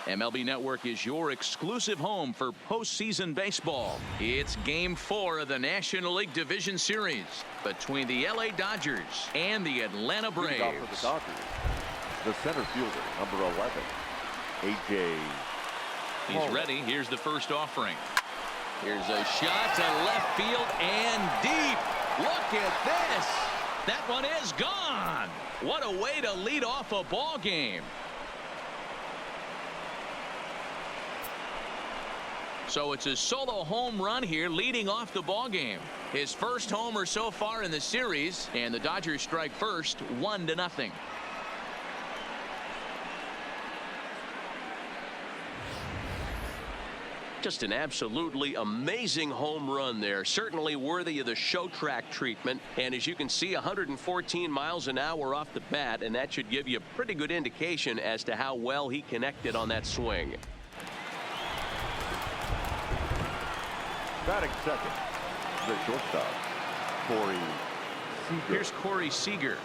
MLB Network is your exclusive home for postseason baseball. It's Game 4 of the National League Division Series between the LA Dodgers and the Atlanta Braves. For the Dodgers, the center fielder, number 11, A.J. He's ready. Here's the first offering. Here's a shot to left field and deep. Look at this. That one is gone. What a way to lead off a ball game. So it's a solo home run here leading off the ball game. His first homer so far in the series, and the Dodgers strike first 1-0. Just an absolutely amazing home run there. Certainly worthy of the show track treatment. And as you can see, 114 miles an hour off the bat, and that should give you a pretty good indication as to how well he connected on that swing. Batting second, the shortstop, Corey Seager. Here's Corey Seager,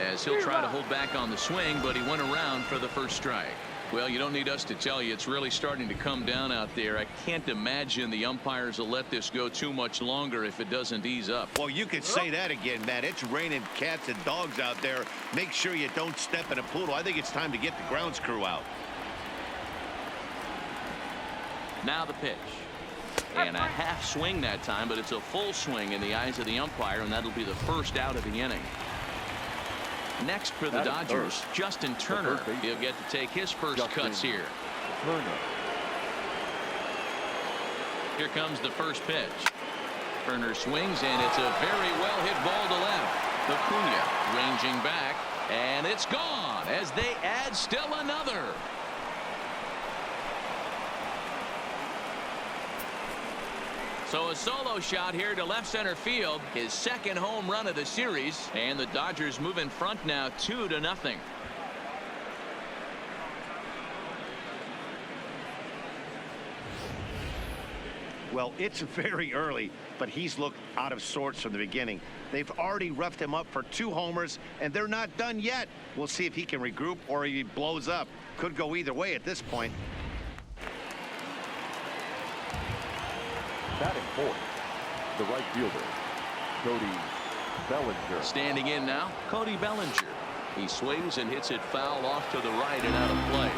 as he'll try to hold back on the swing, but he went around for the first strike. Well, you don't need us to tell you it's really starting to come down out there. I can't imagine the umpires will let this go too much longer if it doesn't ease up. Well, you could say that again, Matt. It's raining cats and dogs out there. Make sure you don't step in a poodle. I think it's time to get the grounds crew out. Now the pitch. And a half swing that time, but it's a full swing in the eyes of the umpire, and that'll be the first out of the inning. Next for the Dodgers, Justin Turner. He'll get to take his first cuts here. Here comes the first pitch. Turner swings, and it's a very well hit ball to left. Acuna ranging back, and it's gone as they add still another. So a solo shot here to left center field, his second home run of the series, and the Dodgers move in front now 2-0. Well, it's very early, but he's looked out of sorts from the beginning. They've already roughed him up for 2 homers, and they're not done yet. We'll see if he can regroup or he blows up. Could go either way at this point. Batting fourth, the right fielder, Cody Bellinger. Standing in now, Cody Bellinger. He swings and hits it foul off to the right and out of play.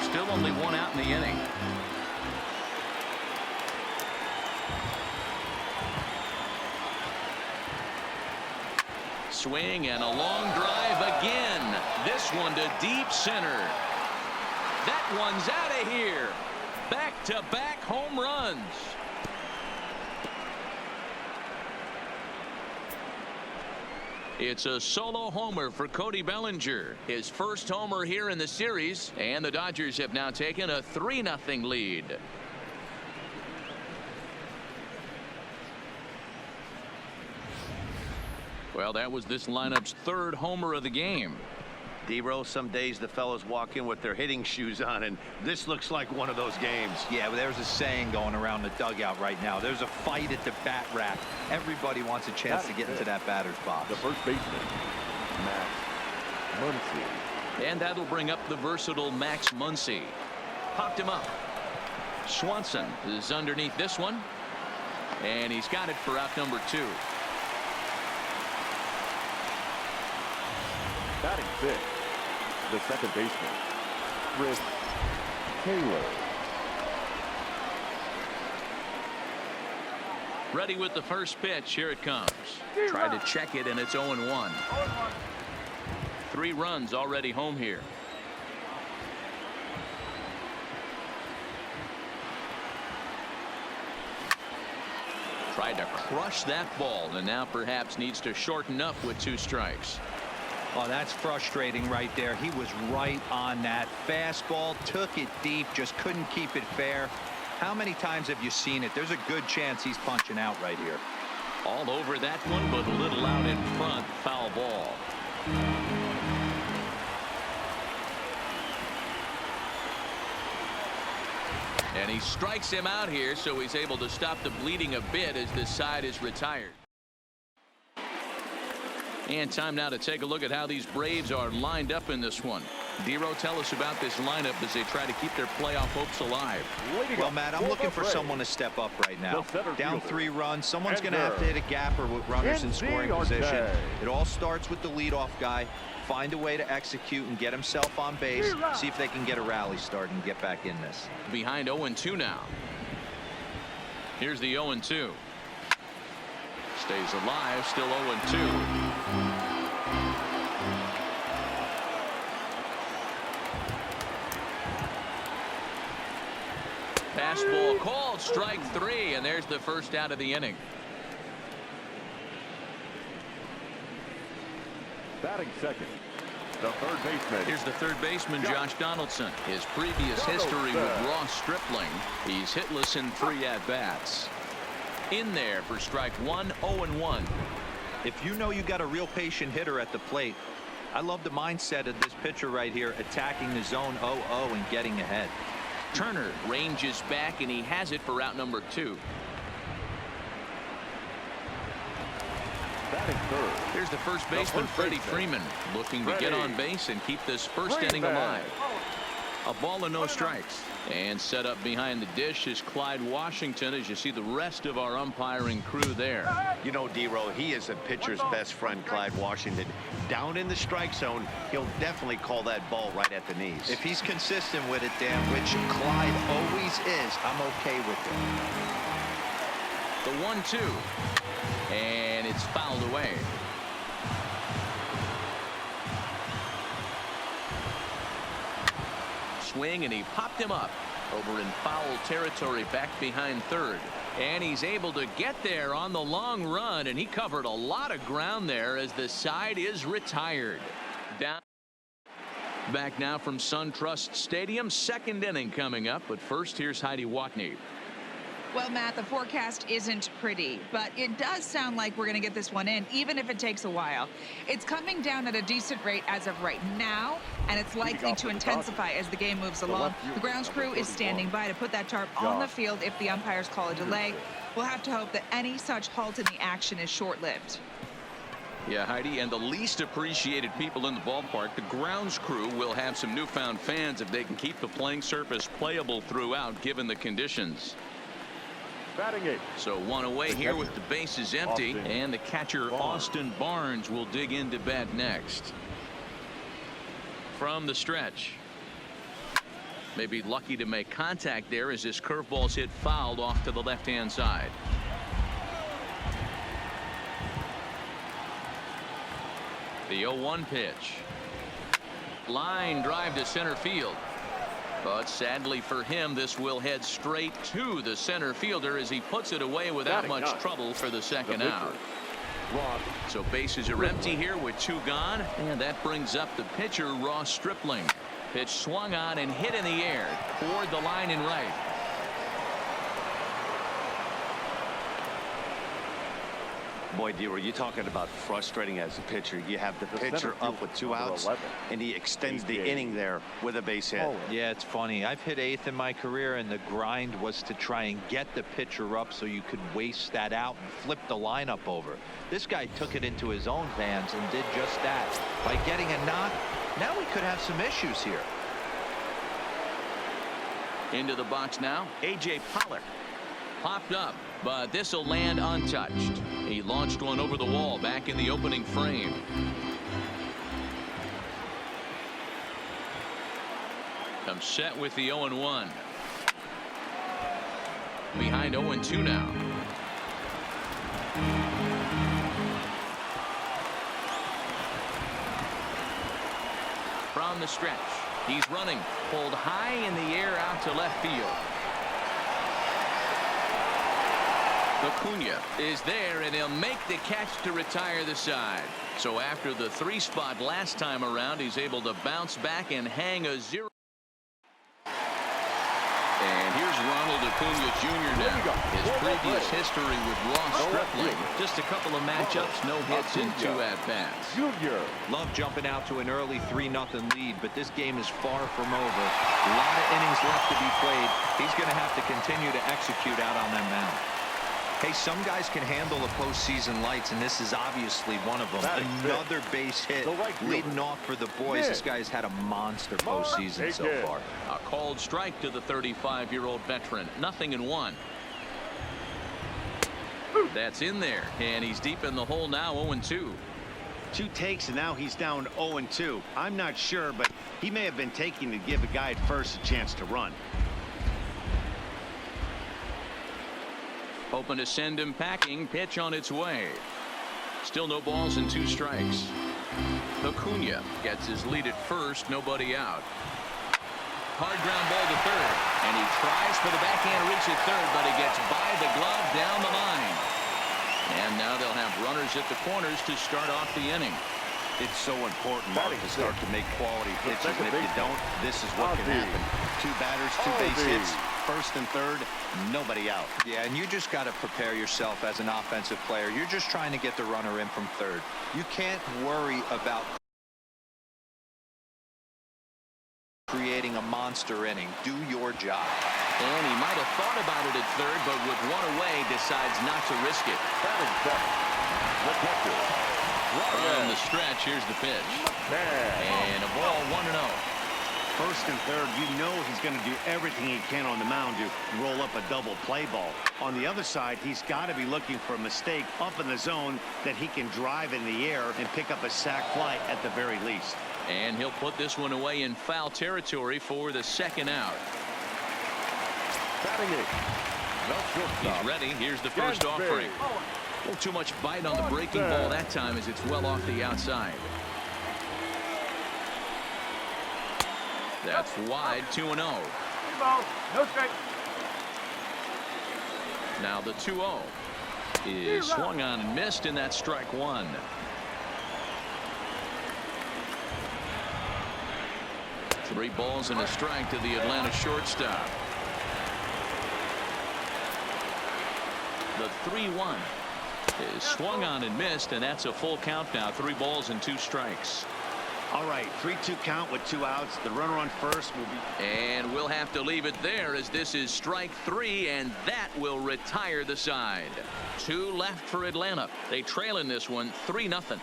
Still only 1 out in the inning. Swing and a long drive again. This one to deep center. That one's out of here. Back-to-back home runs. It's a solo homer for Cody Bellinger. His first homer here in the series, and the Dodgers have now taken a 3-0 lead. Well, that was this lineup's 3rd homer of the game. D-Rose, some days the fellows walk in with their hitting shoes on, and this looks like one of those games. Yeah, but there's a saying going around the dugout right now. There's a fight at the bat rack. Everybody wants a chance to get into that batter's box. The first baseman, Max Muncy. And that'll bring up the versatile Max Muncy. Popped him up. Swanson is underneath this one, and he's got it for out number 2. Batting fifth, the second baseman, Chris Taylor. Ready with the first pitch. Here it comes. Tried to check it, and it's 0-1. 3 runs already home here. Tried to crush that ball, and now perhaps needs to shorten up with 2 strikes. Oh, that's frustrating right there. He was right on that fastball, took it deep, just couldn't keep it fair. How many times have you seen it? There's a good chance he's punching out right here. All over that one, but a little out in front. Foul ball. And he strikes him out here, so he's able to stop the bleeding a bit as this side is retired. And time now to take a look at how these Braves are lined up in this one. Dero, tell us about this lineup as they try to keep their playoff hopes alive. Well, Matt, I'm looking for someone to step up right now. Down 3 runs, someone's going to have to hit a gapper with runners in scoring position. It all starts with the leadoff guy. Find a way to execute and get himself on base. See if they can get a rally start and get back in this. Behind 0-2 now. Here's the 0-2. Stays alive, still 0-2. Fastball called, strike 3, and there's the first out of the inning. Batting second, the third baseman. Here's the third baseman, Josh Donaldson. His previous history with Ross Stripling. He's hitless in 3 at-bats. In there for strike 1, 0-1. If you know you got a real patient hitter at the plate, I love the mindset of this pitcher right here, attacking the zone 0-0 and getting ahead. Turner ranges back, and he has it for out number 2. Batting third. Here's the first baseman, Freddie Freeman, looking to get on base and keep this first inning alive. A ball and no strikes. And set up behind the dish is Clyde Washington, as you see the rest of our umpiring crew there. You know, Dero, he is a pitcher's best friend, Clyde Washington. Down in the strike zone, he'll definitely call that ball right at the knees. If he's consistent with it, Dan, which Clyde always is, I'm okay with it. The 1-2. And it's fouled away. Swing, and he popped him up over in foul territory back behind third, and he's able to get there on the long run, and he covered a lot of ground there as the side is retired. Down back now from SunTrust Stadium, second inning coming up, but first here's Heidi Watney. Well, Matt, the forecast isn't pretty, but it does sound like we're going to get this one in, even if it takes a while. It's coming down at a decent rate as of right now, and it's likely to intensify as the game moves along. The grounds crew is standing by to put that tarp on the field if the umpires call a delay. We'll have to hope that any such halt in the action is short-lived. Yeah, Heidi, and the least appreciated people in the ballpark, the grounds crew, will have some newfound fans if they can keep the playing surface playable throughout, given the conditions. Batting 8. So one away here with the bases empty, and the catcher Austin Barnes will dig into bat next. From the stretch. Maybe lucky to make contact there as this curveball's hit fouled off to the left-hand side. The 0-1 pitch. Line drive to center field. But sadly for him, this will head straight to the center fielder as he puts it away without much trouble for the second out. So bases are empty here with 2 gone, and that brings up the pitcher, Ross Stripling. Pitch swung on and hit in the air toward the line and right. Boy, Dero, you're talking about frustrating as a pitcher. You have the pitcher up with 2 outs, and he extends the inning there with a base hit. Yeah, it's funny. I've hit 8th in my career, and the grind was to try and get the pitcher up so you could waste that out and flip the lineup over. This guy took it into his own hands and did just that. By getting a knock, now we could have some issues here. Into the box now, A.J. Pollock. Popped up, but this will land untouched. He launched one over the wall back in the opening frame. Comes set with the 0-1. Behind 0-2 now. From the stretch, he's running, pulled high in the air out to left field. Acuna is there, and he'll make the catch to retire the side. So after the 3 spot last time around, he's able to bounce back and hang a 0. And here's Ronald Acuna Jr. now. His previous history with Ross Stripling. Just a couple of matchups, no hits in 2 at-bats. Love jumping out to an early 3-0 lead, but this game is far from over. A lot of innings left to be played. He's going to have to continue to execute out on that mound. Hey, some guys can handle the postseason lights, and this is obviously one of them. Another base hit leading off for the boys. This guy's had a monster postseason so far. A called strike to the 35-year-old veteran. 0-1. That's in there, and he's deep in the hole now. 0-2. 2 takes, and now he's down 0-2. I'm not sure, but he may have been taking to give a guy at first a chance to run. Hoping to send him packing. Pitch on its way. Still no balls and 2 strikes. Acuna gets his lead at first. Nobody out. Hard ground ball to third. And he tries for the backhand reach at third, but he gets by the glove down the line. And now they'll have runners at the corners to start off the inning. It's so important, Mark, to start to make quality pitches, and if you don't, this is what can happen. 2 batters, 2 base hits, first and third, nobody out. Yeah, and you just got to prepare yourself as an offensive player. You're just trying to get the runner in from third. You can't worry about creating a monster inning. Do your job. And he might have thought about it at third, but with 1 away, decides not to risk it. From the stretch, here's the pitch. And a ball, 1-0. First and third, you know he's going to do everything he can on the mound to roll up a double play ball. On the other side, he's got to be looking for a mistake up in the zone that he can drive in the air and pick up a sac fly at the very least. And he'll put this one away in foul territory for the 2nd out. He's ready. Here's the first offering. A little too much bite on the breaking ball that time as it's well off the outside. That's wide. 2-0. Now the 2-0 is swung on and missed, and that's strike 1. Three balls and a strike to the Atlanta shortstop. The 3-1 is swung on and missed, and that's a full count now. 3 balls and 2 strikes. All right, 3-2 count with 2 outs. The runner on first will be. And we'll have to leave it there as this is strike 3, and that will retire the side. 2 left for Atlanta. They trail in this one 3-0.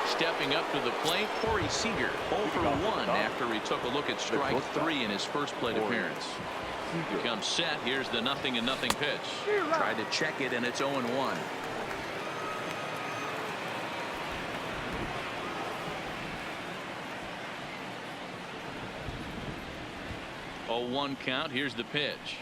Stepping up to the plate, Corey Seager, 0 for 1 after he took a look at strike 3 in his first plate appearance. Comes set. Here's the 0-0 pitch. Tried to check it, and it's 0-1. Oh, 1 count. Here's the pitch.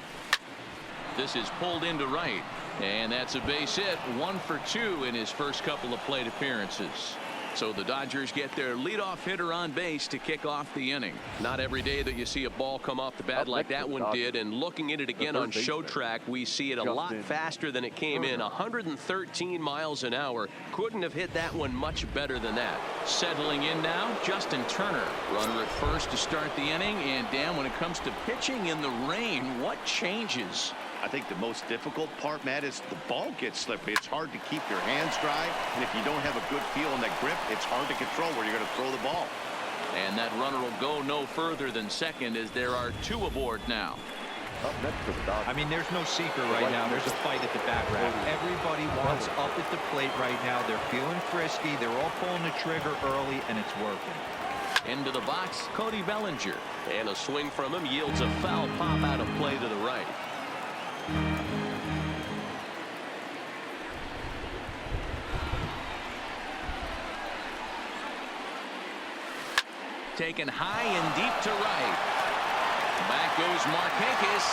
This is pulled into right, and that's a base hit. 1 for 2 in his first couple of plate appearances. So the Dodgers get their leadoff hitter on base to kick off the inning. Not every day that you see a ball come off the bat like that one did, and looking at it again on show track, we see it a lot faster than it came in. 113 miles an hour. Couldn't have hit that one much better than that. Settling in now, Justin Turner. Runner at first to start the inning, and Dan, when it comes to pitching in the rain, what changes? I think the most difficult part, Matt, is the ball gets slippery. It's hard to keep your hands dry, and if you don't have a good feel on that grip, it's hard to control where you're going to throw the ball. And that runner will go no further than second as there are 2 aboard now. Up next for the Dodgers. I mean, there's no secret right now. There's a fight at the bat rack. Everybody wants up at the plate right now. They're feeling frisky. They're all pulling the trigger early, and it's working. Into the box, Cody Bellinger. And a swing from him yields a foul pop out of play to the right. Taken high and deep to right. Back goes Markakis.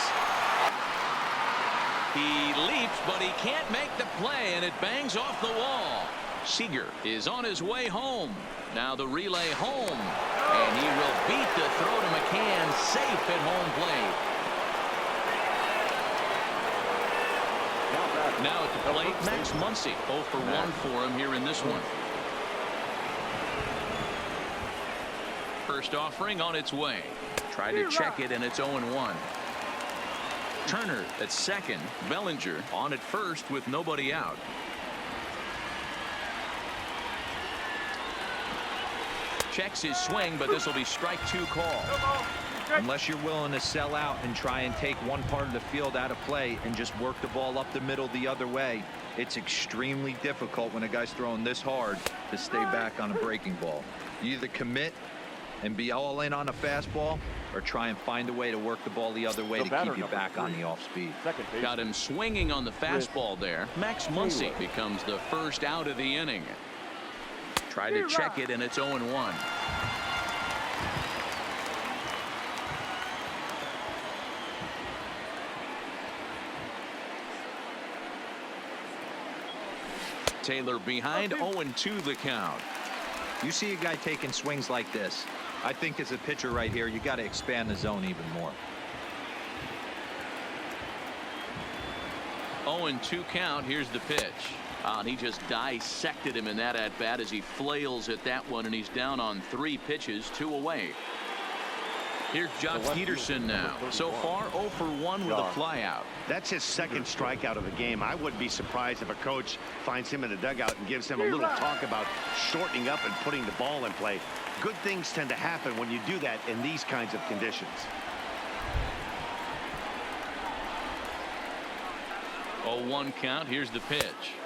He leaps, but he can't make the play, and it bangs off the wall. Seager is on his way home. Now the relay home, and he will beat the throw to McCann, safe at home plate. Now at the plate, Max Muncy, 0 for 1 for him here in this one. First offering on its way. Try to check it, and it's 0-1. Turner at second. Bellinger on at first with nobody out. Checks his swing, but this will be strike 2 call. Unless you're willing to sell out and try and take one part of the field out of play and just work the ball up the middle the other way, it's extremely difficult when a guy's throwing this hard to stay back on a breaking ball. You either commit and be all in on a fastball or try and find a way to work the ball the other way to keep you back on the off speed. Got him swinging on the fastball there. Max Muncy becomes the first out of the inning. Try to check it, and it's 0-1. Taylor behind, 0-2 the count. You see a guy taking swings like this. I think as a pitcher right here, you got to expand the zone even more. 0-2 count. Here's the pitch. And he just dissected him in that at bat as he flails at that one, and he's down on 3 pitches, 2 away. Here's Josh Peterson now. So far 0 for 1 with a flyout. That's his second strikeout of the game. I wouldn't be surprised if a coach finds him in the dugout and gives him a little talk about shortening up and putting the ball in play. Good things tend to happen when you do that in these kinds of conditions. 0-1 count. Here's the pitch.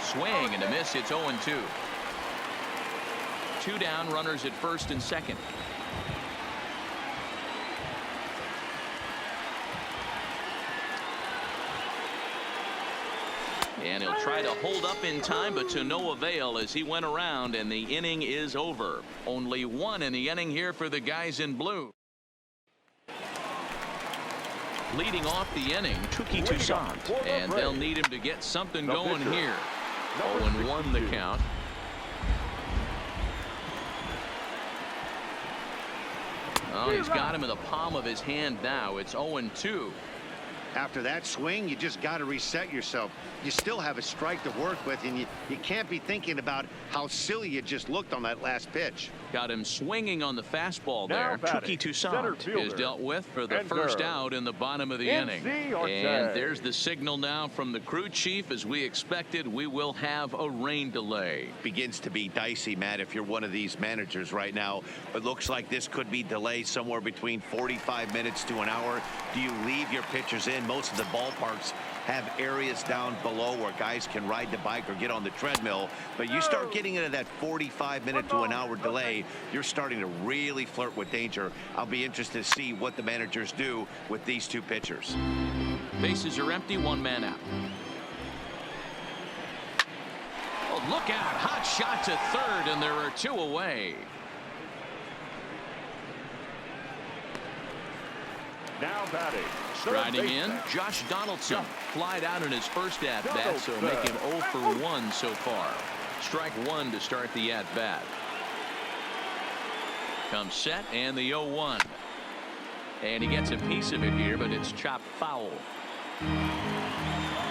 Swing and a miss. It's 0-2. 2 down, runners at first and second. And he'll try to hold up in time, but to no avail as he went around, and the inning is over. Only 1 in the inning here for the guys in blue. Leading off the inning, Touki Toussaint, and they'll need him to get something going here. 0-1 the count. Oh, he's got him in the palm of his hand now. It's 0-2. After that swing, you just got to reset yourself. You still have a strike to work with, and you can't be thinking about how silly you just looked on that last pitch. Got him swinging on the fastball there. Touki Toussaint is dealt with for the first out in the bottom of the inning. And there's the signal now from the crew chief. As we expected, we will have a rain delay. Begins to be dicey, Matt, if you're one of these managers right now. It looks like this could be delayed somewhere between 45 minutes to an hour. Do you leave your pitchers in? Most of the ballparks have areas down below where guys can ride the bike or get on the treadmill, but you start getting into that 45-minute to an hour delay, you're starting to really flirt with danger. I'll be interested to see what the managers do with these 2 pitchers. Bases are empty, 1 man out. Oh, look out, hot shot to third, and there are 2 away. Now batting. Striding in, Josh Donaldson. Flied out in his first at-bat, so make him 0 for 1 so far. Strike 1 to start the at-bat. Comes set, and the 0-1. And he gets a piece of it here, but it's chopped foul.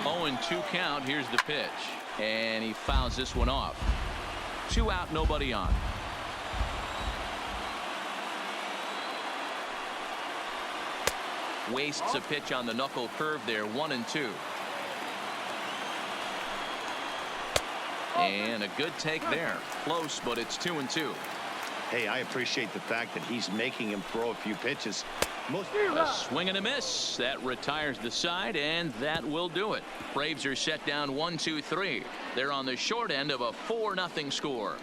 0-2 count. Here's the pitch. And he fouls this one off. 2 out, nobody on. Wastes a pitch on the knuckle curve there. 1-2. And a good take there. Close, but it's 2-2. Hey, I appreciate the fact that he's making him throw a few pitches. A swing and a miss. That retires the side, and that will do it. Braves are set down 1-2-3. They're on the short end of a 4-0 score.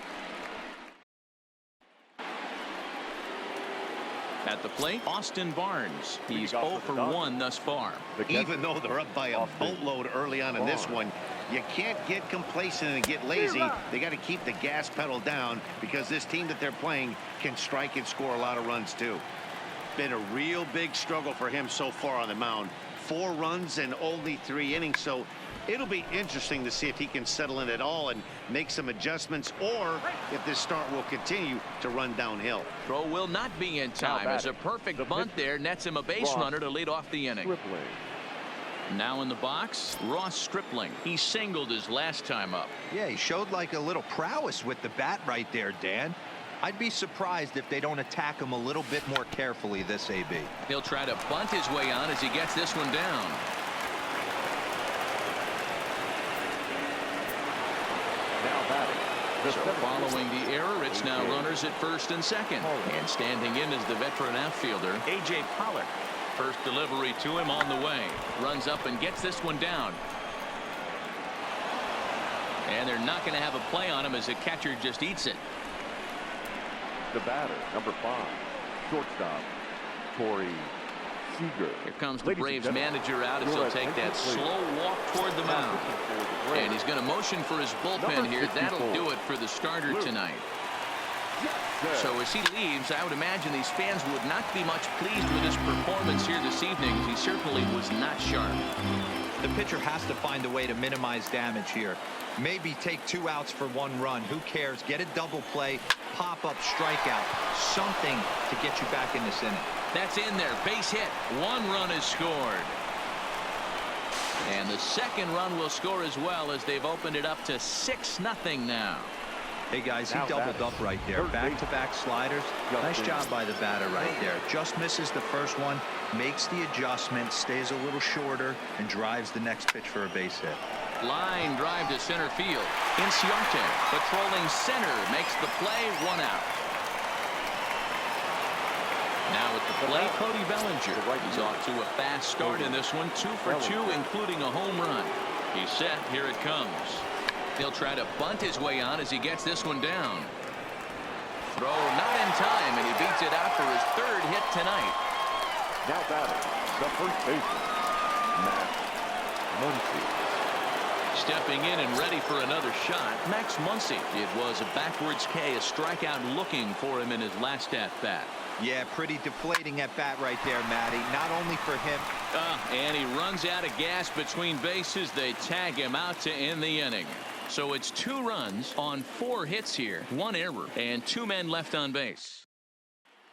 At the plate, Austin Barnes. He's 0 for 1 thus far. Even though they're up by a boatload early on in this one, you can't get complacent and get lazy. They got to keep the gas pedal down because this team that they're playing can strike and score a lot of runs too. Been a real big struggle for him so far on the mound. 4 runs in only 3 innings, so it'll be interesting to see if he can settle in at all and make some adjustments, or if this start will continue to run downhill. Throw will not be in time as a perfect bunt there nets him a base runner to lead off the inning. Now in the box, Ross Stripling. He singled his last time up. Yeah, he showed like a little prowess with the bat right there, Dan. I'd be surprised if they don't attack him a little bit more carefully this AB. He'll try to bunt his way on as he gets this one down. Now batting, So following the error, it's now runners at first and second. And standing in is the veteran outfielder, A.J. Pollock. First delivery to him on the way. Runs up and gets this one down. And they're not going to have a play on him as the catcher just eats it. The batter, number 5, shortstop, Corey Seager. Here comes the Braves manager out as he'll take that slow walk toward the mound. And he's going to motion for his bullpen here. That'll do it for the starter tonight. So as he leaves, I would imagine these fans would not be much pleased with his performance here this evening. He certainly was not sharp. The pitcher has to find a way to minimize damage here. Maybe take 2 outs for 1 run. Who cares? Get a double play, pop up, strikeout, something to get you back in this inning. That's in there. Base hit. 1 run is scored. And the second run will score as well as they've opened it up to 6-0 now. Hey guys, he doubled up right there. Back-to-back sliders. Nice job by the batter right there. Just misses the first one, makes the adjustment, stays a little shorter, and drives the next pitch for a base hit. Line drive to center field. Inciarte patrolling center makes the play. 1 out. Now at the plate, Cody Bellinger. He's off to a fast start in this one. 2 for 2, including a home run. He's set. Here it comes. He'll try to bunt his way on as he gets this one down. Throw not in time, and he beats it out for his 3rd hit tonight. Now batting, the first baseman, Max Muncy. Stepping in and ready for another shot, Max Muncy. It was a backwards K, a strikeout looking for him in his last at-bat. Yeah, pretty deflating at bat right there, Matty. Not only for him. And he runs out of gas between bases. They tag him out to end the inning. So it's 2 runs on 4 hits here, 1 error, and 2 men left on base.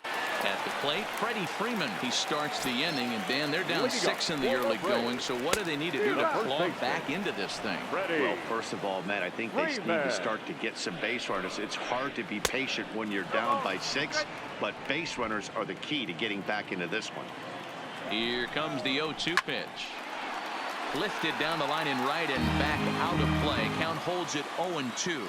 At the plate, Freddie Freeman. He starts the inning, and Dan, they're down 6 in the early going. So what do they need to do to claw back into this thing? Well, first of all, Matt, I think they need to start to get some base runners. It's hard to be patient when you're down by 6, but base runners are the key to getting back into this one. Here comes the 0-2 pitch. Lifted down the line in right and back out of play. Count holds it 0-2.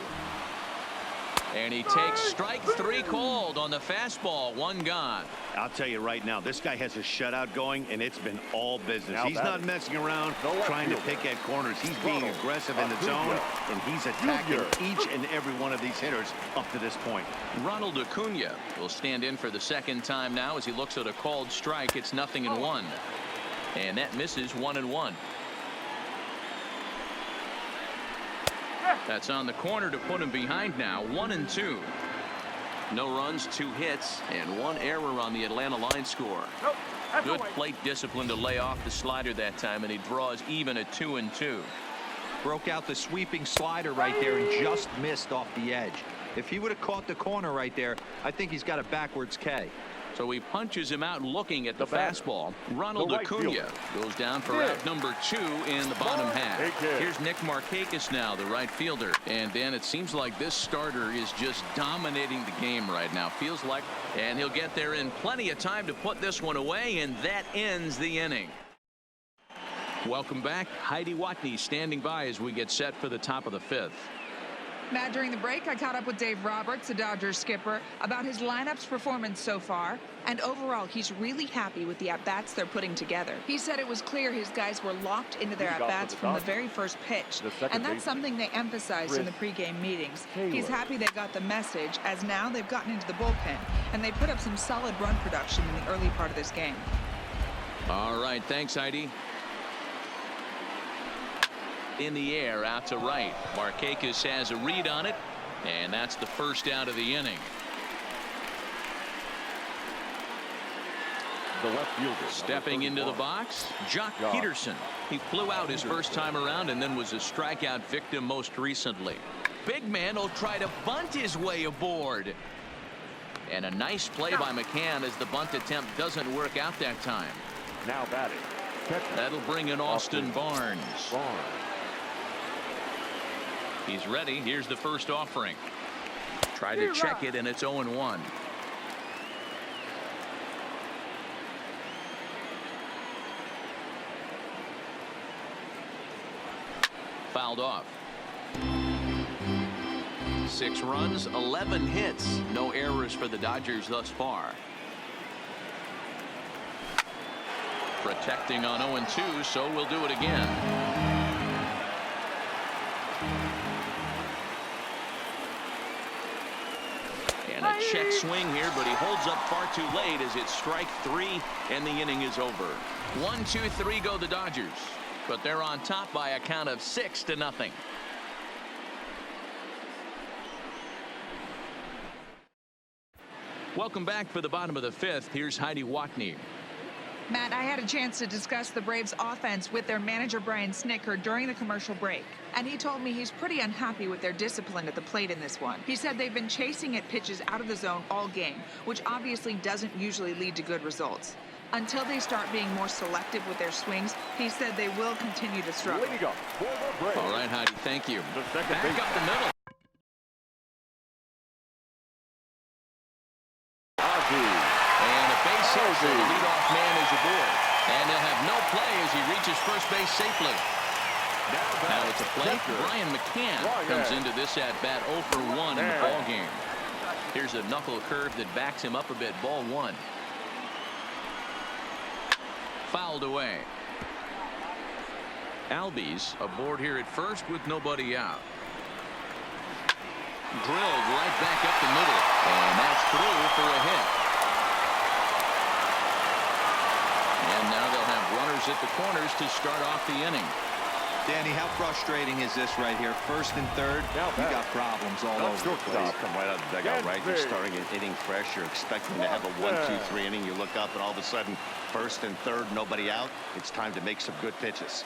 And he takes strike 3 called on the fastball. 1 gone. I'll tell you right now, this guy has a shutout going, and it's been all business. He's not messing around trying to pick at corners. He's being aggressive in the zone, and he's attacking each and every one of these hitters up to this point. Ronald Acuna will stand in for the 2nd time now as he looks at a called strike. It's 0-1. And that misses 1-1. That's on the corner to put him behind now. 1-2. No runs, 2 hits, and 1 error on the Atlanta line score. Good plate discipline to lay off the slider that time, and he draws even at 2-2. Broke out the sweeping slider right there and just missed off the edge. If he would have caught the corner right there, I think he's got a backwards K. So he punches him out looking at the fastball. Ronald Acuna goes down for out number 2 in the bottom half. Here's Nick Markakis now, the right fielder. And then it seems like this starter is just dominating the game right now. Feels like, and he'll get there in plenty of time to put this one away, and that ends the inning. Welcome back. Heidi Watney standing by as we get set for the top of the 5th. Matt, during the break, I caught up with Dave Roberts, the Dodgers skipper, about his lineup's performance so far. And overall, he's really happy with the at-bats they're putting together. He said it was clear his guys were locked into their at-bats from the very first pitch. And that's something they emphasized in the pregame meetings. He's happy they got the message, as now they've gotten into the bullpen. And they put up some solid run production in the early part of this game. All right, thanks, Heidi. In the air out to right. Markakis has a read on it, and that's the first out of the inning. The left fielder. Stepping into the box, Jock Peterson. He flew out his first time around and then was a strikeout victim most recently. Big man will try to bunt his way aboard. And a nice play by McCann as the bunt attempt doesn't work out that time. Now batting. That'll bring in Austin Barnes. He's ready. Here's the first offering. Try to check it, and it's 0-1. Fouled off. 6 runs, 11 hits. No errors for the Dodgers thus far. Protecting on 0-2, so we'll do it again. And a check swing here, but he holds up far too late as it's strike 3 and the inning is over. 1, 2, 3 go the Dodgers, but they're on top by a count of 6-0. Welcome back for the bottom of the 5th. Here's Heidi Watney. Matt, I had a chance to discuss the Braves offense with their manager Brian Snitker during the commercial break, and he told me he's pretty unhappy with their discipline at the plate in this one. He said they've been chasing at pitches out of the zone all game, which obviously doesn't usually lead to good results. Until they start being more selective with their swings, he said they will continue to struggle. All right, Heidi, thank you. Back up the middle. So the leadoff man is aboard, and they'll have no play as he reaches first base safely. Now it's a play. Brian McCann comes into this at bat 0 for 1 in the ball game. Here's a knuckle curve that backs him up a bit. Ball 1. Fouled away. Albies aboard here at first with nobody out. Drilled right back up the middle, and that's through for a hit. And now they'll have runners at the corners to start off the inning. Danny, how frustrating is this right here? 1st and 3rd, you got problems all over the place. Come right out of the dugout, right? You're starting an inning fresh. You're expecting to have a 1, 2, 3 inning. You look up, and all of a sudden, 1st and 3rd, nobody out. It's time to make some good pitches.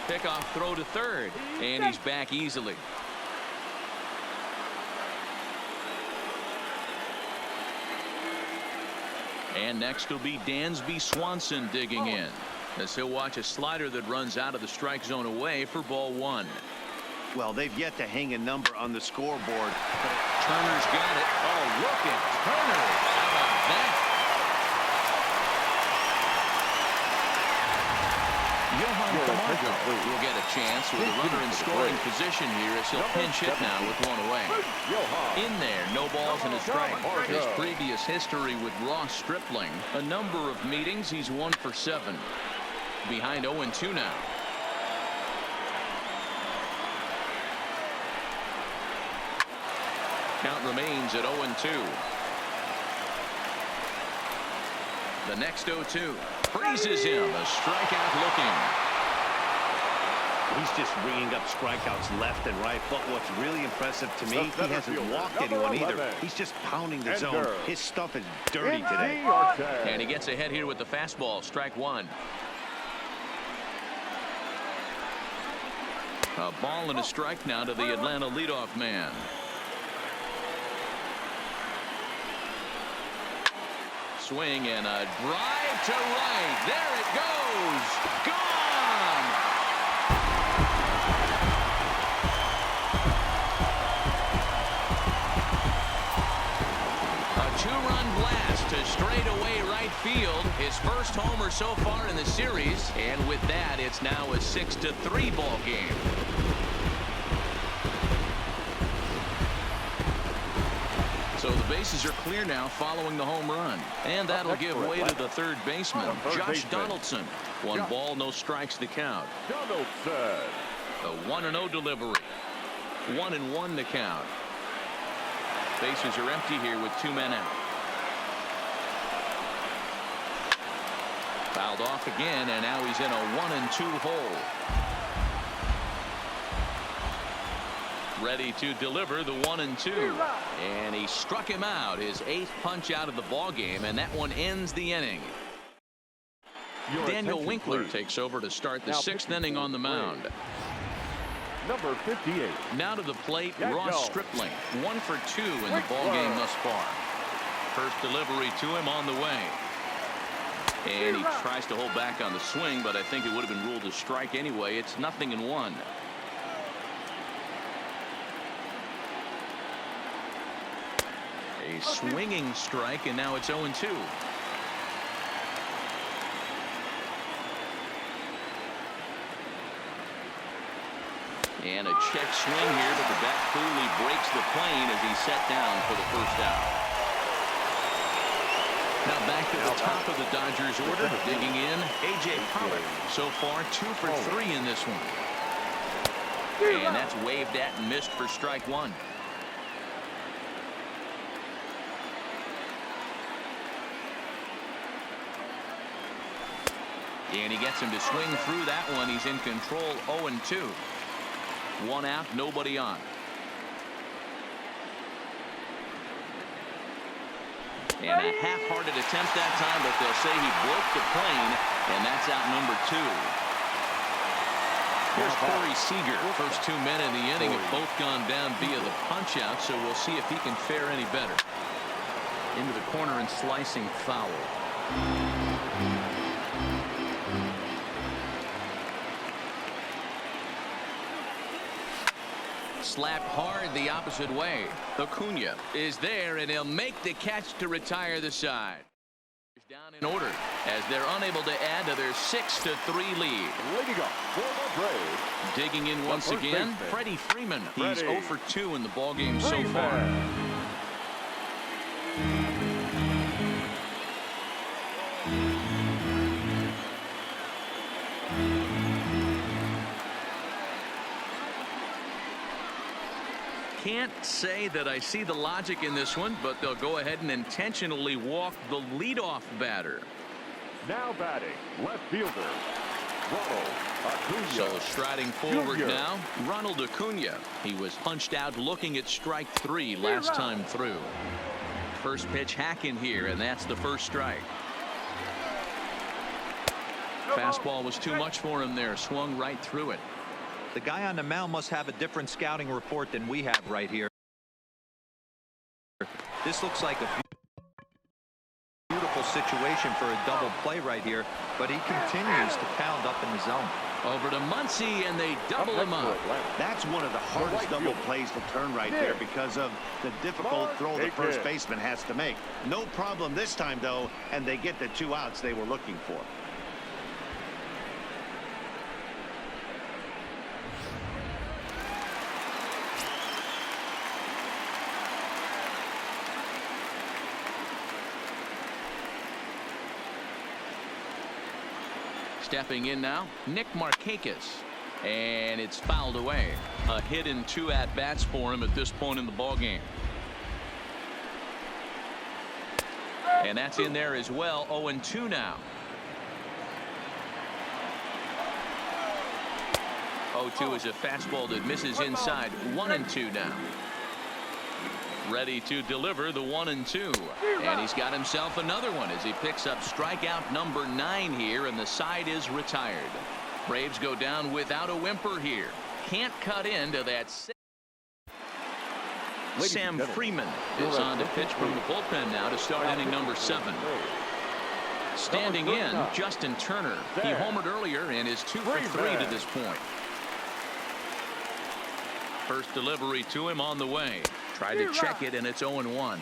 Pickoff throw to 3rd, and he's back easily. And next will be Dansby Swanson digging in, as he'll watch a slider that runs out of the strike zone away for ball 1. Well, they've yet to hang a number on the scoreboard. Turner's got it. Oh, look at Turner. How about that? Johan Camargo will get a chance with a runner in scoring position here as he'll pinch hit now with 1 away. In there, no balls and a strike. His previous history with Ross Stripling, a number of meetings, he's 1 for 7. Behind 0-2 now. Count remains at 0-2. The next 0-2. Freezes him. A strikeout looking. He's just ringing up strikeouts left and right. But what's really impressive to me, he hasn't walked anyone either. He's just pounding the zone. His stuff is dirty today. And he gets ahead here with the fastball. Strike 1. A ball and a strike now to the Atlanta leadoff man. Swing and a drive to right. There it goes. Gone. A 2-run blast to straightaway right field. His first homer so far in the series. And with that, it's now a 6-3 ball game. So the bases are clear now following the home run. And that'll give way to the third baseman, Josh Donaldson. 1 ball, no strikes to count. The 1-0 delivery. 1-1 to count. Bases are empty here with 2 men out. Fouled off again, and now he's in a 1-2 hole. Ready to deliver the 1-2, and he struck him out, his 8th punch out of the ball game, and that one ends the inning. Daniel Winkler takes over to start the 6th inning on the mound. Number 58. Now to the plate, Ross Stripling, 1 for 2 in the ball game thus far. First delivery to him on the way, and he tries to hold back on the swing, but I think it would have been ruled a strike anyway. It's 0-1. A swinging strike, and now it's 0-2. And a check swing here, but the bat clearly breaks the plane as he's set down for the first out. Now back to the top of the Dodgers order, digging in, A.J. Pollock. So far, 2 for 3 in this one. And that's waved at and missed for strike one. And he gets him to swing through that one. He's in control, 0-2. 1 out, nobody on. And a half-hearted attempt that time, but they'll say he broke the plane, and that's out number 2. Here's Corey Seager. First 2 men in the inning have both gone down via the punch-out, so we'll see if he can fare any better. Into the corner and slicing foul. Slapped hard the opposite way. Acuna is there, and he'll make the catch to retire the side. Down in order as they're unable to add to their 6-3 lead. Leading up for the Braves. Digging in once again, Freddie Freeman. He's 0 for 2 in the ballgame so far. Can't say that I see the logic in this one, but they'll go ahead and intentionally walk the leadoff batter. Now batting, left fielder, Ronald Acuna. So striding forward now, Ronald Acuna. He was punched out looking at strike 3 last time through. First pitch hack in here, and that's the first strike. Fastball was too much for him there, swung right through it. The guy on the mound must have a different scouting report than we have right here. This looks like a beautiful situation for a double play right here, but he continues to pound up in the zone. Over to Muncy, and they double him up. That's one of the hardest double plays to turn right there because of the difficult throw the first baseman has to make. No problem this time, though, and they get the 2 outs they were looking for. Stepping in now, Nick Markakis, and it's fouled away. A hit and 2 at-bats for him at this point in the ballgame. And that's in there as well. 0-2 now. 0-2 is a fastball that misses inside. 1-2 now. Ready to deliver the 1-2, and he's got himself another one as he picks up strikeout number 9 here, and the side is retired. Braves go down without a whimper here. Can't cut into that. Sam Freeman is on to pitch from the bullpen now to start inning number 7. Standing in, Justin Turner. He homered earlier and is 2 for 3 to this point. First delivery to him on the way. Tried to check it, and it's 0-1.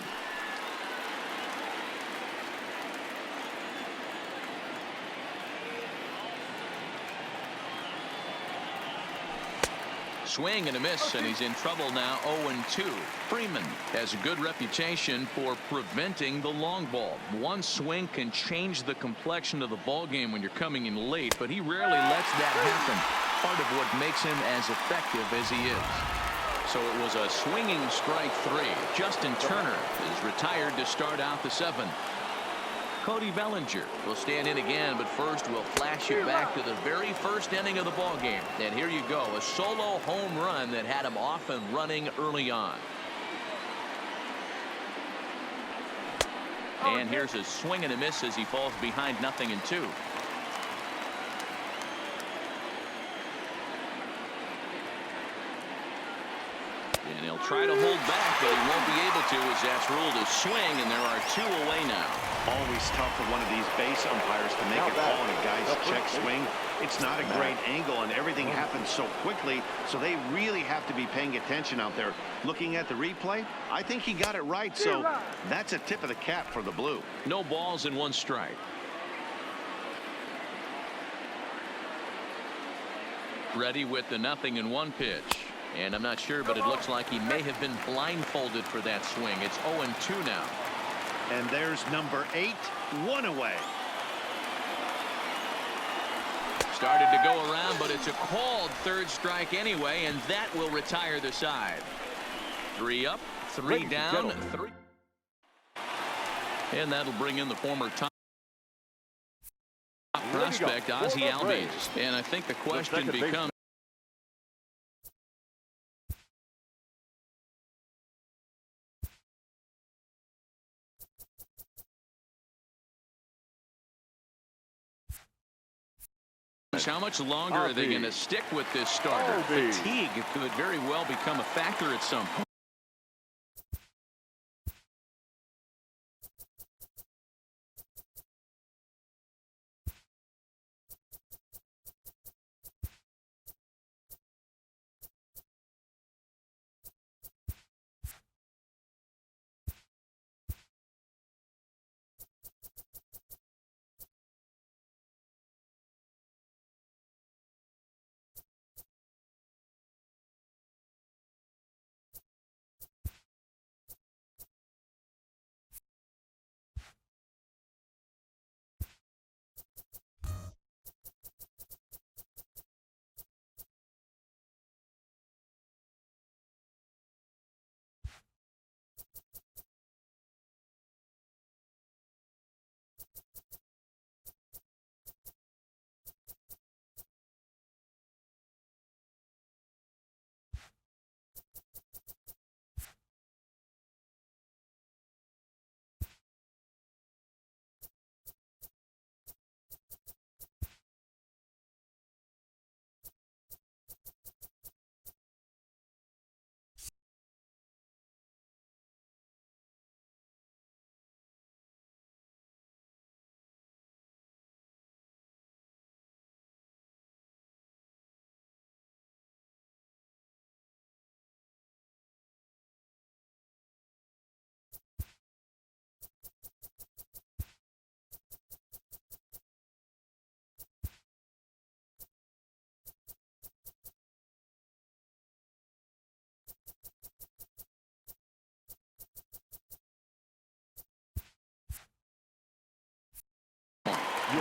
Swing and a miss, and he's in trouble now. 0-2. Freeman has a good reputation for preventing the long ball. One swing can change the complexion of the ball game when you're coming in late, but he rarely lets that happen. Part of what makes him as effective as he is. So it was a swinging strike 3. Justin Turner is retired to start out the 7th. Cody Bellinger will stand in again, but first we'll flash you back to the very first inning of the ball game. And here you go, a solo home run that had him off and running early on. And here's a swing and a miss as he falls behind 0-2. And he'll try to hold back, but he won't be able to as that's ruled a swing, and there are 2 away now. Always tough for one of these base umpires to make a call on a guy's check swing. It's not a great angle, and everything happens so quickly, so they really have to be paying attention out there. Looking at the replay, I think he got it right, so that's a tip of the cap for the Blue. No balls and 1 strike. Ready with the 0-1 pitch. And I'm not sure, but it looks like he may have been blindfolded for that swing. It's 0-2 now. And there's number 8, 1 away. Started to go around, but it's a called third strike anyway, and that will retire the side. 3 up, 3 down, 3. And that'll bring in the former top prospect, Ozzie Albies. And I think the question becomes, how much longer are they going to stick with this starter? Fatigue could very well become a factor at some point.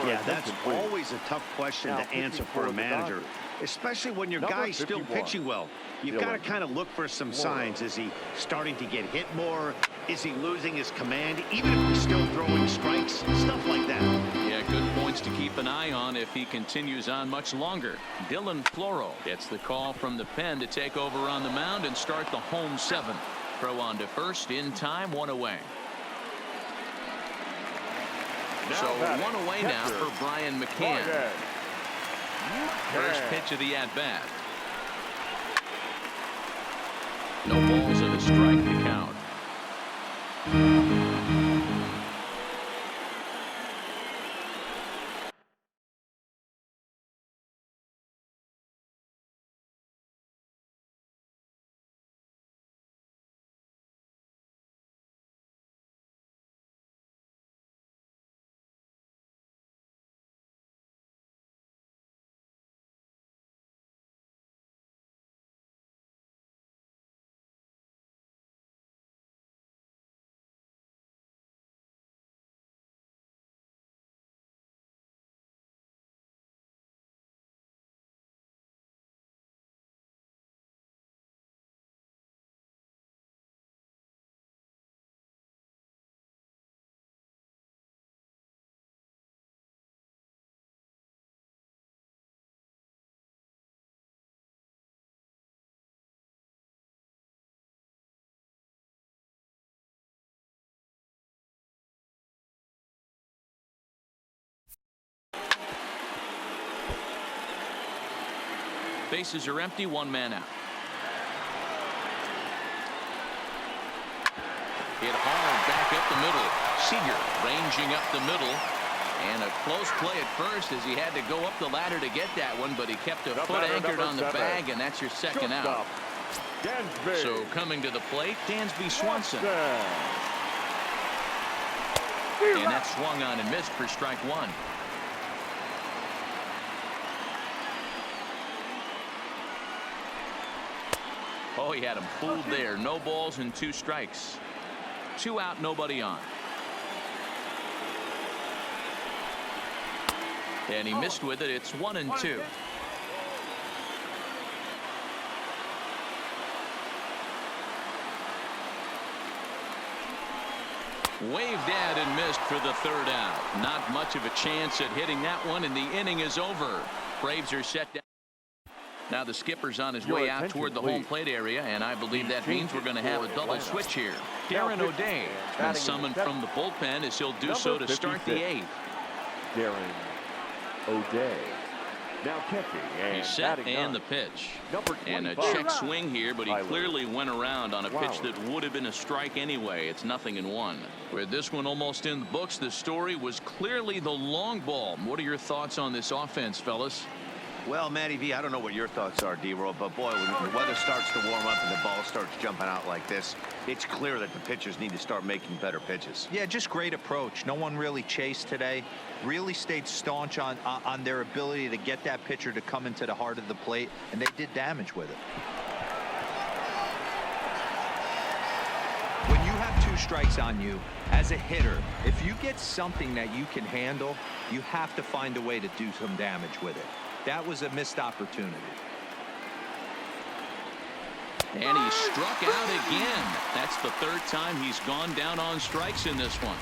Yeah, that's always a tough question to answer for a manager, especially when your guy's still pitching well. You've got to kind of look for some signs. Is he starting to get hit more? Is he losing his command, even if he's still throwing strikes? Stuff like that. Yeah, good points to keep an eye on if he continues on much longer. Dylan Floro gets the call from the pen to take over on the mound and start the home 7th. Throw on to first in time, 1 away. So 1 away now for Brian McCann. First pitch of the at-bat. No balls and a strike to count. Bases are empty, 1 man out. Hit hard back up the middle. Seager ranging up the middle. And a close play at first as he had to go up the ladder to get that one, but he kept a foot anchored on the bag, and that's your second out. So coming to the plate, Dansby Swanson. And that swung on and missed for strike 1. Oh, he had him fooled there. No balls and 2 strikes. 2 out, nobody on. And he missed with it. It's 1-2. Waved at and missed for the 3rd out. Not much of a chance at hitting that one, and the inning is over. Braves are set down. Now the skipper's on his way out toward the home plate area, and I believe that means we're going to have a double switch here. Darren O'Day been summoned from the bullpen as he'll do so to start the 8th. Darren O'Day. Now catching and He's set and the pitch. And a check swing here, but he clearly went around on a pitch that would have been a strike anyway. It's 0-1. With this one almost in the books, the story was clearly the long ball. What are your thoughts on this offense, fellas? Well, Matty V, I don't know what your thoughts are, D-Roll, but boy, when the weather starts to warm up and the ball starts jumping out like this, it's clear that the pitchers need to start making better pitches. Yeah, just great approach. No one really chased today. Really stayed staunch on their ability to get that pitcher to come into the heart of the plate, and they did damage with it. When you have 2 strikes on you, as a hitter, if you get something that you can handle, you have to find a way to do some damage with it. That was a missed opportunity. And he struck out again. That's the 3rd time he's gone down on strikes in this one.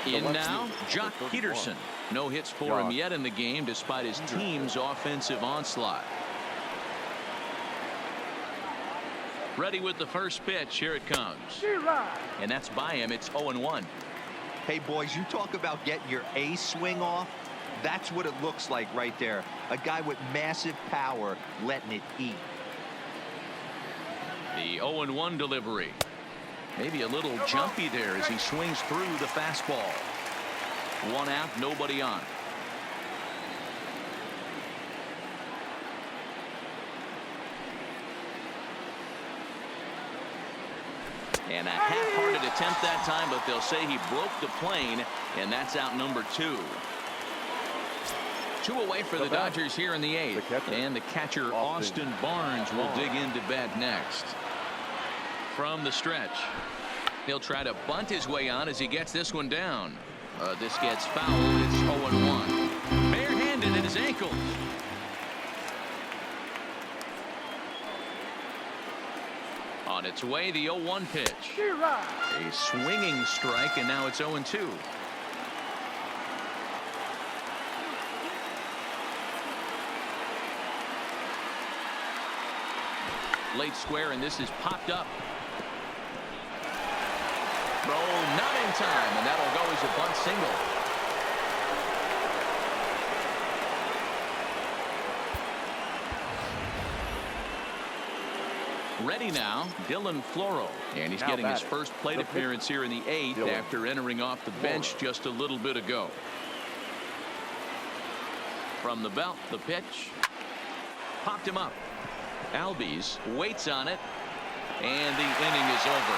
In now, Jock Peterson. No hits for him yet in the game despite his team's offensive onslaught. Ready with the first pitch. Here it comes. And that's by him. It's 0-1. Hey, boys, you talk about getting your A swing off. That's what it looks like right there. A guy with massive power letting it eat. The 0-1 delivery. Maybe a little jumpy there as he swings through the fastball. 1 out, nobody on. And a half-hearted attempt that time, but they'll say he broke the plane, and that's out number 2. 2 away for the Dodgers here in the 8th. And the catcher, Austin Barnes, will dig into bat next. From the stretch, he'll try to bunt his way on as he gets this one down. This gets fouled. It's 0-1. Barehanded at his ankles. On its way, the 0-1 pitch. A swinging strike, and now it's 0-2. Late square, and this is popped up. Throw not in time, and that'll go as a bunt single. Ready now, Dylan Floro, and he's getting his first plate appearance here in the 8th after entering off the bench just a little bit ago. From the belt, the pitch. Popped him up. Albies waits on it, and the inning is over.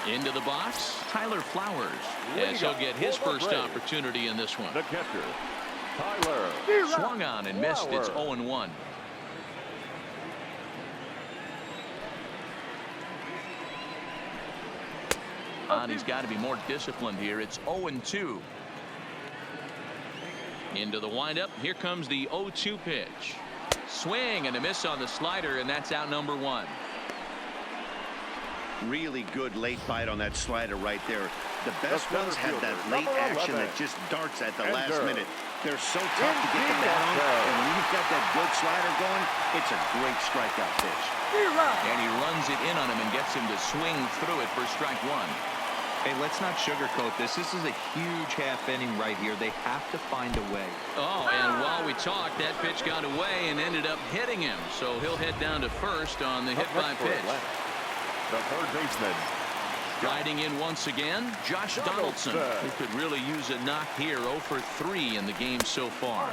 1 into the box, Tyler Flowers, as he'll get his first opportunity in this one. The catcher, Tyler. Swung on and missed. It's 0-1. He's got to be more disciplined here. It's 0-2. Into the windup. Here comes the 0-2 pitch. Swing and a miss on the slider, and that's out number 1. Really good late bite on that slider right there. The best ones have that late action that just darts at the last minute. They're so tough to get the bat on, and when you've got that good slider going, it's a great strikeout pitch. And he runs it in on him and gets him to swing through it for strike 1. Hey, let's not sugarcoat this. This is a huge half inning right here. They have to find a way. Oh, and while we talked, that pitch got away and ended up hitting him. So he'll head down to first on the hit by pitch. The third baseman. Riding in once again, Josh Donaldson, who could really use a knock here. 0 for 3 in the game so far.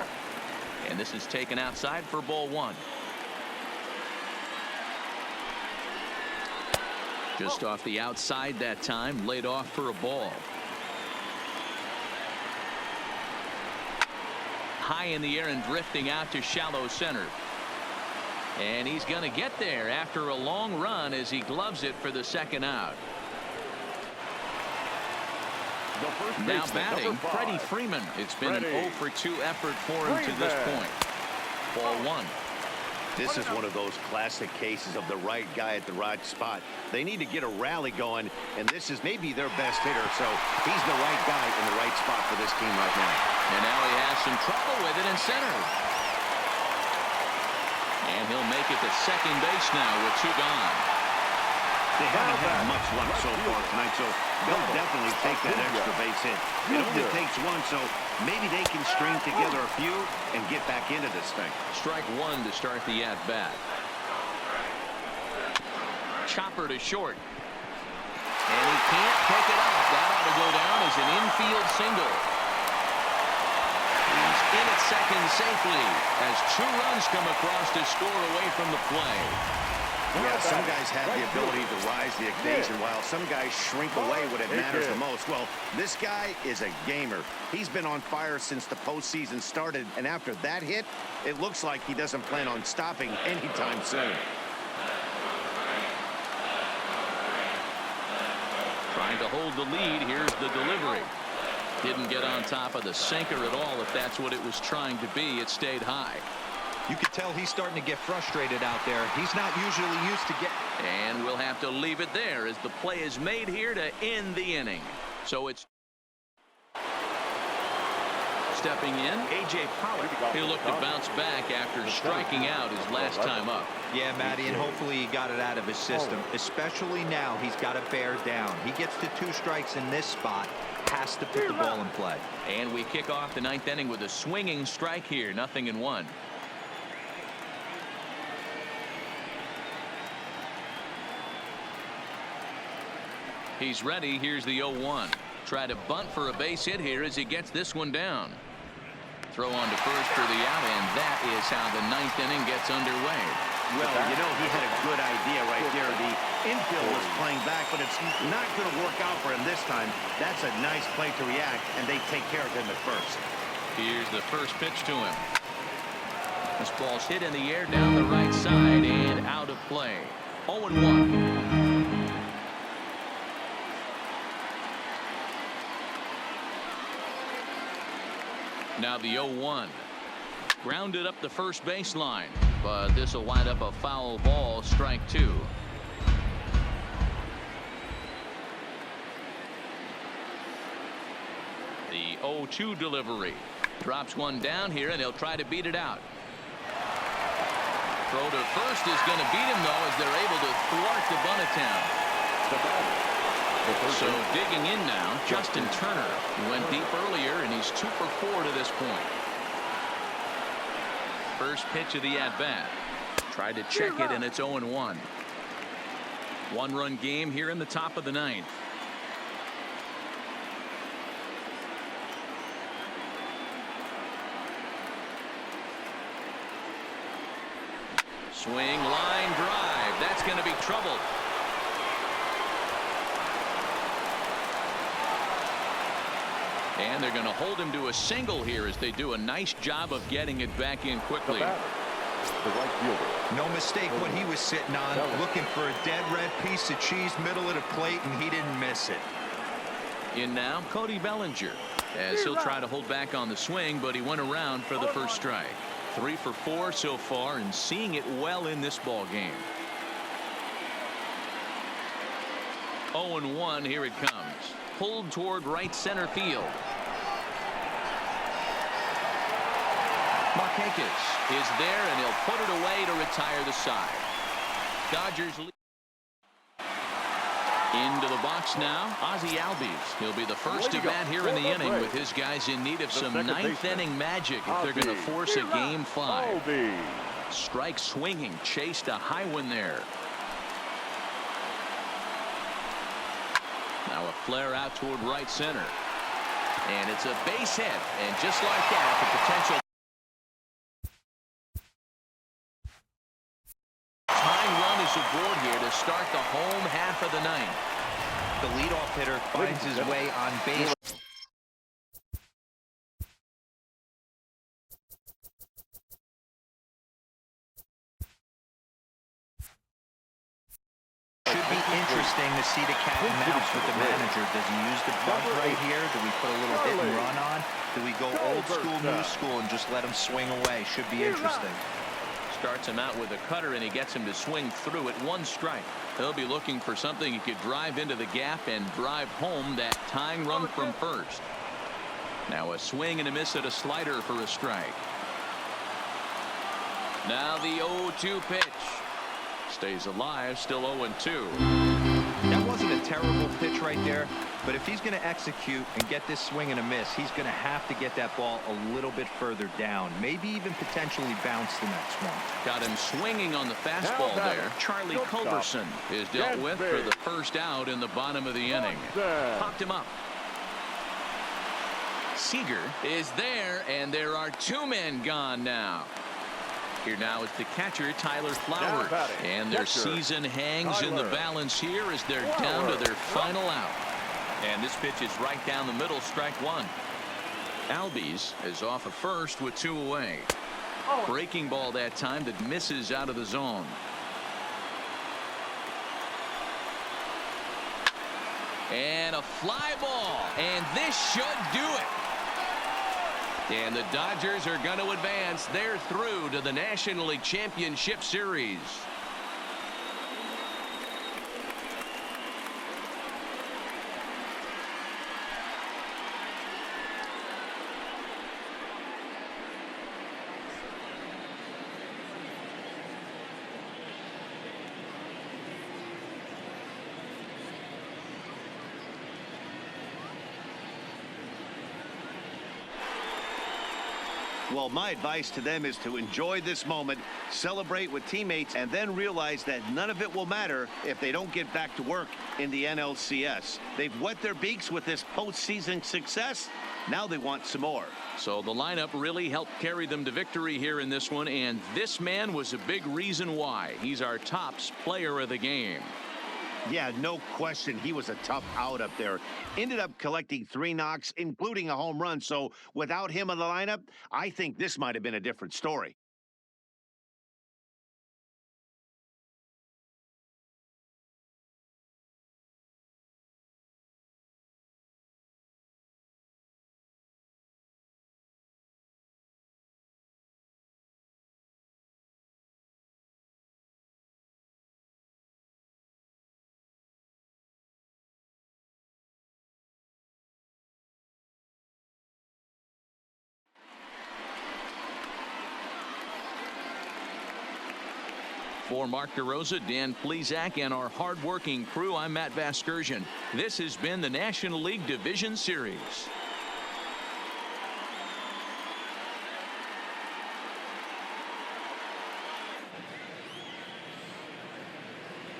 And this is taken outside for ball 1. Just off the outside that time, laid off for a ball. high in the air and drifting out to shallow center. And he's going to get there after a long run as he gloves it for the second out. Now batting, Freddie Freeman. It's been an 0 for 2 effort for him to this point. Ball 1. This is one of those classic cases of the right guy at the right spot. They need to get a rally going, and this is maybe their best hitter, so he's the right guy in the right spot for this team right now. And now he has some trouble with it in center. And he'll make it to second base now with 2 gone. They haven't had much luck so far tonight, so they'll definitely take that extra base hit. It only takes 1, so maybe they can string together a few and get back into this thing. Strike 1 to start the at-bat. Chopper to short. And he can't pick it up. That ought to go down as an infield single. He's in at second safely as 2 runs come across to score away from the play. Yeah, some guys have the ability to rise the occasion while some guys shrink away when it matters the most. Well, this guy is a gamer. He's been on fire since the postseason started, and after that hit, it looks like he doesn't plan on stopping anytime soon. Trying to hold the lead. Here's the delivery. Didn't get on top of the sinker at all. If that's what it was trying to be, it stayed high. You could tell he's starting to get frustrated out there. He's not usually used to get. And we'll have to leave it there as the play is made here to end the inning. So it's stepping in, A.J. Pollock. He'll look to bounce back after striking out his last time up. Yeah, Matty, and hopefully he got it out of his system. Especially now, he's got to bear down. He gets to 2 strikes in this spot. Has to put the ball in play. And we kick off the 9th inning with a swinging strike here. 0-1. He's ready. Here's the 0-1. Try to bunt for a base hit here as he gets this one down. Throw on to first for the out, and that is how the 9th inning gets underway. Well, you know, he had a good idea right there. The infield was playing back, but it's not going to work out for him this time. That's a nice play to react, and they take care of him at first. Here's the first pitch to him. This ball's hit in the air down the right side and out of play. 0-1. Now the 0-1. Grounded up the first baseline, but this will wind up a foul ball. Strike 2. The 0-2 delivery. Drops one down here, and he'll try to beat it out. Throw to first is going to beat him, though, as they're able to thwart the bunt attempt. So digging in now, Justin Turner. He went deep earlier, and he's 2 for 4 to this point. First pitch of the at-bat. Tried to check it, and it's 0-1. 1-run game here in the top of the 9th. Swing, line drive. That's going to be trouble. And they're going to hold him to a single here as they do a nice job of getting it back in quickly. The right fielder. No mistake what he was sitting on, looking for a dead red piece of cheese middle of the plate, and he didn't miss it. In now, Cody Bellinger, as he'll try to hold back on the swing, but he went around for the first strike. 3 for 4 so far, and seeing it well in this ball game. 0-1. Here it comes. Pulled toward right center field. Markakis is there, and he'll put it away to retire the side. Dodgers lead. Into the box now, Ozzie Albies. He'll be the first to bat here in the inning with his guys in need of some 9th inning magic if they're going to force a game 5. Strike swinging, chased a high one there. Now a flare out toward right center. And it's a base hit. And just like that, the potential tying run is aboard here to start the home half of the 9th. The leadoff hitter finds his way on base. to see the cat and mouse with the manager. Does he use the bunt right here? Do we put a little hit and run on? Do we go old school, new school, and just let him swing away? Should be interesting. Starts him out with a cutter, and he gets him to swing through at 1 strike. He'll be looking for something he could drive into the gap and drive home that tying run from first. Now a swing and a miss at a slider for a strike. Now the 0-2 pitch. Stays alive, still 0-2. That wasn't a terrible pitch right there, but if he's going to execute and get this swing and a miss, he's going to have to get that ball a little bit further down, maybe even potentially bounce the next one. Got him swinging on the fastball there. Charlie Culberson is dealt with for the first out in the bottom of the inning. Popped him up. Seager is there, and there are 2 men gone now. Here now is the catcher, Tyler Flowers. And their season hangs in the balance here as they're down to their final out. And this pitch is right down the middle, strike 1. Albies is off of first with 2 away. Breaking ball that time that misses out of the zone. And a fly ball. And this should do it. And the Dodgers are going to advance. They're through to the National League Championship Series. Well, my advice to them is to enjoy this moment, celebrate with teammates, and then realize that none of it will matter if they don't get back to work in the NLCS. They've wet their beaks with this postseason success. Now they want some more. So the lineup really helped carry them to victory here in this one, and this man was a big reason why. He's our tops player of the game. Yeah, no question. He was a tough out up there. Ended up collecting 3 knocks, including a home run. So without him in the lineup, I think this might have been a different story. For Mark DeRosa, Dan Plesac, and our hard-working crew, I'm Matt Vasgersian. This has been the National League Division Series.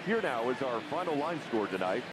Here now is our final line score tonight.